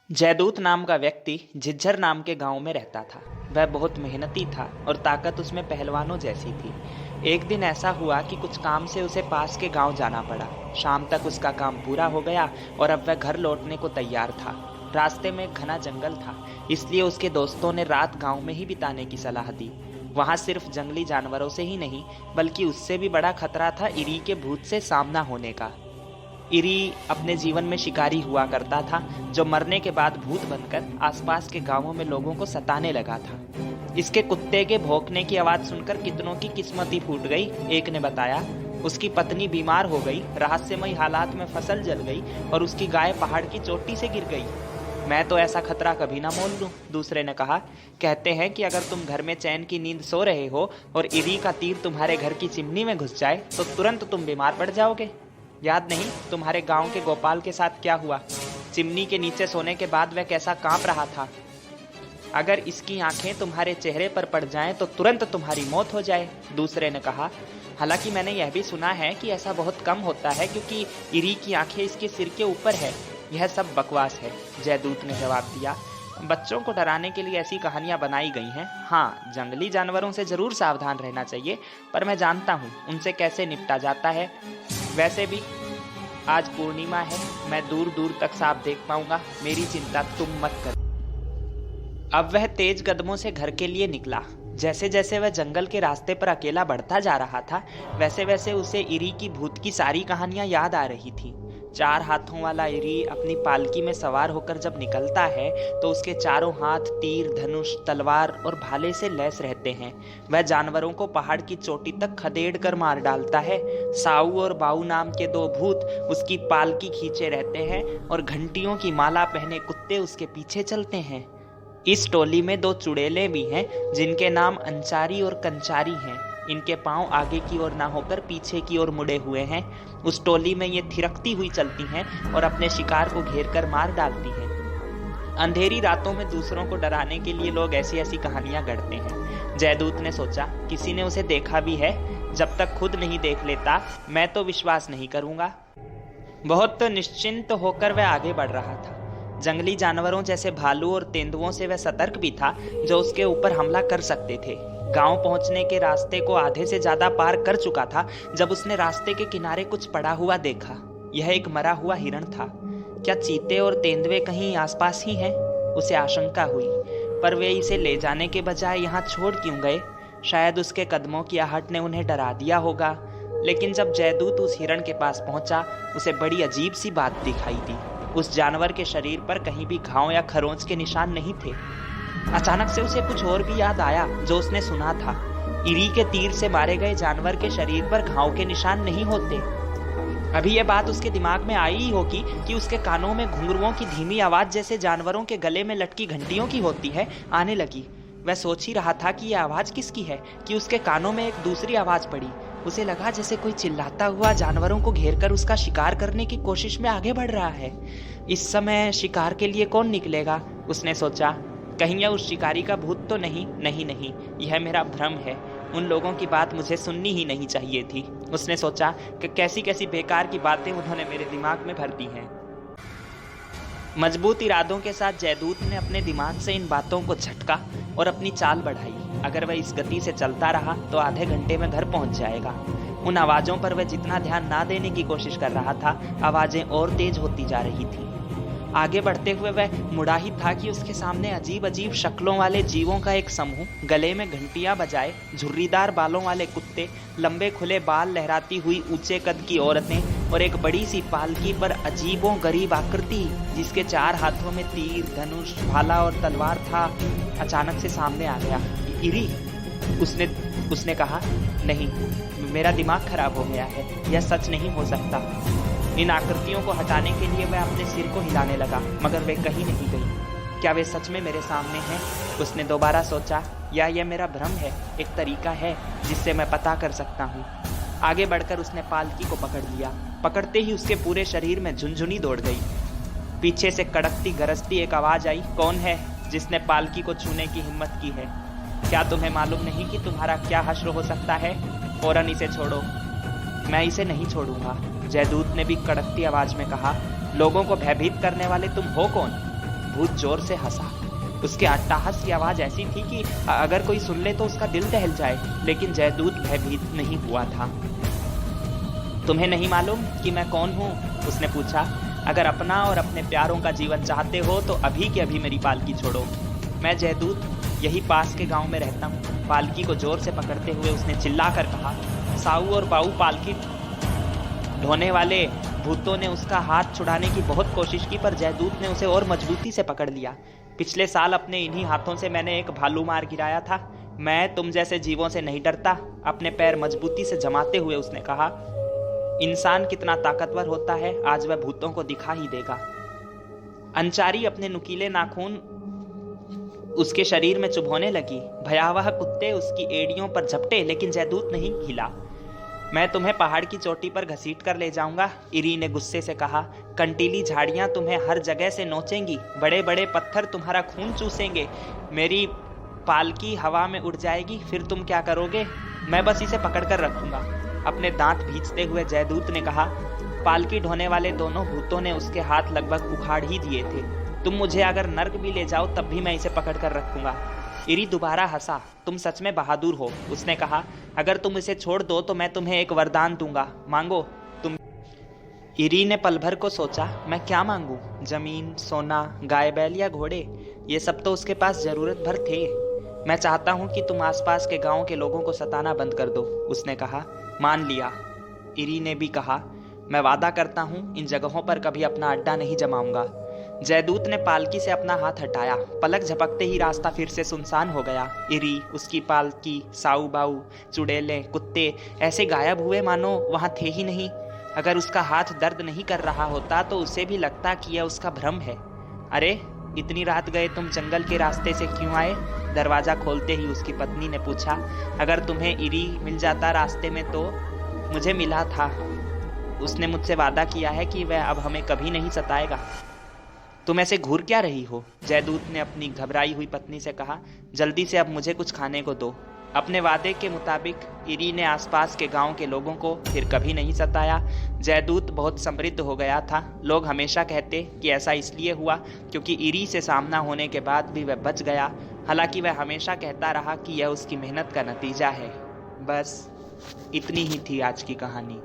जयदूत नाम का व्यक्ति झिज्झर नाम के गांव में रहता था। वह बहुत मेहनती था और ताकत उसमें पहलवानों जैसी थी। एक दिन ऐसा हुआ कि कुछ काम से उसे पास के गांव जाना पड़ा। शाम तक उसका काम पूरा हो गया और अब वह घर लौटने को तैयार था। रास्ते में एक घना जंगल था, इसलिए उसके दोस्तों ने रात गांव में ही बिताने की सलाह दी। वहां सिर्फ जंगली जानवरों से ही नहीं, बल्कि उससे भी बड़ा खतरा था इरी के भूत से सामना होने का। इरी अपने जीवन में शिकारी हुआ करता था, जो मरने के बाद भूत बनकर आसपास के गांवों में लोगों को सताने लगा था। इसके कुत्ते के भौंकने की आवाज सुनकर कितनों की किस्मत ही फूट गई। एक ने बताया, उसकी पत्नी बीमार हो गई, रहस्यमयी हालात में फसल जल गई और उसकी गाय पहाड़ की चोटी से गिर गई। मैं तो ऐसा खतरा कभी ना मोल लूं। दूसरे ने कहा, कहते हैं कि अगर तुम घर में चैन की नींद सो रहे हो और इरी का तीर तुम्हारे घर की चिमनी में घुस जाए तो तुरंत तुम बीमार पड़ जाओगे। याद नहीं तुम्हारे गांव के गोपाल के साथ क्या हुआ? चिमनी के नीचे सोने के बाद वह कैसा कांप रहा था। अगर इसकी आंखें तुम्हारे चेहरे पर पड़ जाएं तो तुरंत तुम्हारी मौत हो जाए। दूसरे ने कहा, हालांकि मैंने यह भी सुना है कि ऐसा बहुत कम होता है क्योंकि इरी की आंखें इसके सिर के ऊपर है। यह सब बकवास है, जयदूत ने जवाब दिया। बच्चों को डराने के लिए ऐसी कहानियां बनाई गई हैं। हाँ, जंगली जानवरों से जरूर सावधान रहना चाहिए, पर मैं जानता हूँ उनसे कैसे निपटा जाता है। वैसे भी आज पूर्णिमा है, मैं दूर दूर तक साफ देख पाऊंगा। मेरी चिंता तुम मत करो। अब वह तेज कदमों से घर के लिए निकला। जैसे जैसे वह जंगल के रास्ते पर अकेला बढ़ता जा रहा था, वैसे वैसे उसे इरी की भूत की सारी कहानियां याद आ रही थी। 4 हाथों वाला इरी अपनी पालकी में सवार होकर जब निकलता है तो उसके चारों हाथ तीर, धनुष, तलवार और भाले से लैस रहते हैं। वह जानवरों को पहाड़ की चोटी तक खदेड़ कर मार डालता है। साऊ और बाऊ नाम के 2 भूत उसकी पालकी खींचे रहते हैं और घंटियों की माला पहने कुत्ते उसके पीछे चलते हैं। इस टोली में 2 चुड़ैलें भी हैं, जिनके नाम अंचारी और कंचारी हैं। इनके पांव आगे की ओर ना होकर पीछे की ओर मुड़े हुए हैं। उस टोली में ये थिरकती हुई चलती हैं और अपने शिकार को घेर कर मार डालती हैं। अंधेरी रातों में दूसरों को डराने के लिए लोग ऐसी ऐसी कहानियां गढ़ते हैं। जयदूत ने सोचा, किसी ने उसे देखा भी है। जब तक खुद नहीं देख लेता मैं तो विश्वास नहीं करूंगा। बहुत निश्चिंत होकर वह आगे बढ़ रहा था। जंगली जानवरों जैसे भालू और तेंदुओं से वह सतर्क भी था, जो उसके ऊपर हमला कर सकते थे। गांव पहुंचने के रास्ते को आधे से ज्यादा पार कर चुका था जब उसने रास्ते के किनारे कुछ पड़ा हुआ देखा। यह एक मरा हुआ हिरण था। क्या चीते और तेंदुए कहीं आसपास ही हैं? उसे आशंका हुई, पर वे इसे ले जाने के बजाय यहाँ छोड़ क्यों गए? शायद उसके कदमों की आहट ने उन्हें डरा दिया होगा। लेकिन जब जयदूत उस हिरण के पास पहुंचा, उसे बड़ी अजीब सी बात दिखाई दी। उस जानवर के शरीर पर कहीं भी घाव या खरोंच के निशान नहीं थे। अचानक से उसे कुछ और भी याद आया जो उसने सुना था। इरी के तीर से मारे गए जानवर के शरीर पर घाव के निशान नहीं होते। अभी यह बात उसके दिमाग में आई ही होगी कि उसके कानों में घुंघरुओं की धीमी आवाज जैसे जानवरों के गले में लटकी घंटियों की होती है, आने लगी। वह सोच ही रहा था कि यह आवाज किसकी है कि उसके कानों में एक दूसरी आवाज पड़ी। उसे लगा जैसे कोई चिल्लाता हुआ जानवरों को घेरकर उसका शिकार करने की कोशिश में आगे बढ़ रहा है। इस समय शिकार के लिए कौन निकलेगा? उसने सोचा, कहीं यह उस शिकारी का भूत तो नहीं? नहीं, यह मेरा भ्रम है। उन लोगों की बात मुझे सुननी ही नहीं चाहिए थी। उसने सोचा कि कैसी कैसी बेकार की बातें उन्होंने मेरे दिमाग में भर दी हैं। मजबूत इरादों के साथ जयदूत ने अपने दिमाग से इन बातों को झटका और अपनी चाल बढ़ाई। अगर वह इस गति से चलता रहा तो आधे घंटे में घर पहुंच जाएगा। उन आवाजों पर वह जितना ध्यान ना देने की कोशिश कर रहा था, आवाजें और तेज होती जा रही थी। आगे बढ़ते हुए वह मुड़ा ही था कि उसके सामने अजीब अजीब शक्लों वाले जीवों का एक समूह, गले में घंटियां बजाए, झुर्रीदार बालों वाले कुत्ते, लंबे खुले बाल लहराती हुई ऊंचे कद की औरतें और एक बड़ी सी पालकी पर अजीबों गरीब आकृति जिसके 4 हाथों में तीर, धनुष, भाला और तलवार था, अचानक से सामने आ गया। इरी, उसने कहा, नहीं, मेरा दिमाग खराब हो गया है, यह सच नहीं हो सकता। इन आकृतियों को हटाने के लिए वह अपने सिर को हिलाने लगा, मगर वे कहीं नहीं गई। क्या वे सच में मेरे सामने हैं? उसने दोबारा सोचा, या यह मेरा भ्रम है? एक तरीका है जिससे मैं पता कर सकता हूँ। आगे बढ़कर उसने पालकी को पकड़ लिया। पकड़ते ही उसके पूरे शरीर में झुनझुनी दौड़ गई। पीछे से कड़कती गरजती एक आवाज आई, कौन है जिसने पालकी को छूने की हिम्मत की है? क्या तुम्हें मालूम नहीं कि तुम्हारा क्या हश्र हो सकता है? फौरन इसे छोड़ो। मैं इसे नहीं छोड़ूंगा, जयदूत ने भी कड़कती आवाज में कहा। लोगों को भयभीत करने वाले तुम हो कौन? भूत जोर से हंसा। उसके अट्टहास की आवाज़ ऐसी थी कि अगर कोई सुन ले तो उसका दिल दहल जाए, लेकिन जयदूत भयभीत नहीं हुआ था। तुम्हें नहीं मालूम कि मैं कौन हूँ? उसने पूछा। अगर अपना और अपने प्यारों का जीवन चाहते हो तो अभी के अभी मेरी पालकी छोड़ो। मैं जयदूत यही पास के गांव में रहता हूँ। पालकी को जोर से पकड़ते हुए उसने चिल्लाकर कहा। साऊ और बाऊ पालकी ढोने वाले भूतों ने उसका हाथ छुड़ाने की बहुत कोशिश की, पर जयदूत ने उसे और मजबूती से पकड़ लिया। पिछले साल अपने इन्हीं हाथों से मैंने एक भालू मार गिराया था। मैं तुम जैसे जीवों से नहीं डरता। अपने पैर मजबूती से जमाते हुए उसने कहा। इंसान कितना ताकतवर होता है आज वह भूतों को दिखा ही देगा। अंचारी अपने नुकीले नाखून उसके शरीर में चुभोने लगी। भयावह कुत्ते उसकी एड़ियों पर झपटे, लेकिन जयदूत नहीं हिला। मैं तुम्हें पहाड़ की चोटी पर घसीट कर ले जाऊंगा, इरी ने गुस्से से कहा। कंटीली झाड़ियां तुम्हें हर जगह से नोचेंगी, बड़े बड़े पत्थर तुम्हारा खून चूसेंगे। मेरी पालकी हवा में उड़ जाएगी, फिर तुम क्या करोगे? मैं बस इसे पकड़ कर रखूंगा। अपने दांत भींचते हुए जयदूत ने कहा। पालकी ढोने वाले दोनों भूतों ने उसके हाथ लगभग उखाड़ ही दिए थे। तुम मुझे अगर नर्क भी ले जाओ तब भी मैं इसे पकड़ कर रखूंगा। इरी दोबारा हंसा। तुम सच में बहादुर हो, उसने कहा। अगर तुम इसे छोड़ दो तो मैं तुम्हें एक वरदान दूंगा, मांगो। तुम इरी ने पल भर को सोचा। मैं क्या मांगू? जमीन, सोना, गाय बैल या घोड़े? ये सब तो उसके पास जरूरत भर थे। मैं चाहता हूं कि तुम आसपास के गांव के लोगों को सताना बंद कर दो, उसने कहा। मान लिया, इरी ने भी कहा। मैं वादा करता हूं इन जगहों पर कभी अपना अड्डा नहीं जमाऊंगा। जयदूत ने पालकी से अपना हाथ हटाया। पलक झपकते ही रास्ता फिर से सुनसान हो गया। इरी, उसकी पालकी, साऊ बाऊ, चुड़ैलें, कुत्ते ऐसे गायब हुए मानो वहां थे ही नहीं। अगर उसका हाथ दर्द नहीं कर रहा होता तो उसे भी लगता कि यह उसका भ्रम है। अरे, इतनी रात गए तुम जंगल के रास्ते से क्यों आए? दरवाजा खोलते ही उसकी पत्नी ने पूछा। अगर तुम्हें इरी मिल जाता रास्ते में तो? मुझे मिला था। उसने मुझसे वादा किया है कि वह अब हमें कभी नहीं सताएगा। तुम ऐसे घूर क्या रही हो? जयदूत ने अपनी घबराई हुई पत्नी से कहा। जल्दी से अब मुझे कुछ खाने को दो। अपने वादे के मुताबिक इरी ने आसपास के गांव के लोगों को फिर कभी नहीं सताया। जयदूत बहुत समृद्ध हो गया था। लोग हमेशा कहते कि ऐसा इसलिए हुआ क्योंकि इरी से सामना होने के बाद भी वह बच गया। हालांकि वह हमेशा कहता रहा कि यह उसकी मेहनत का नतीजा है। बस इतनी ही थी आज की कहानी।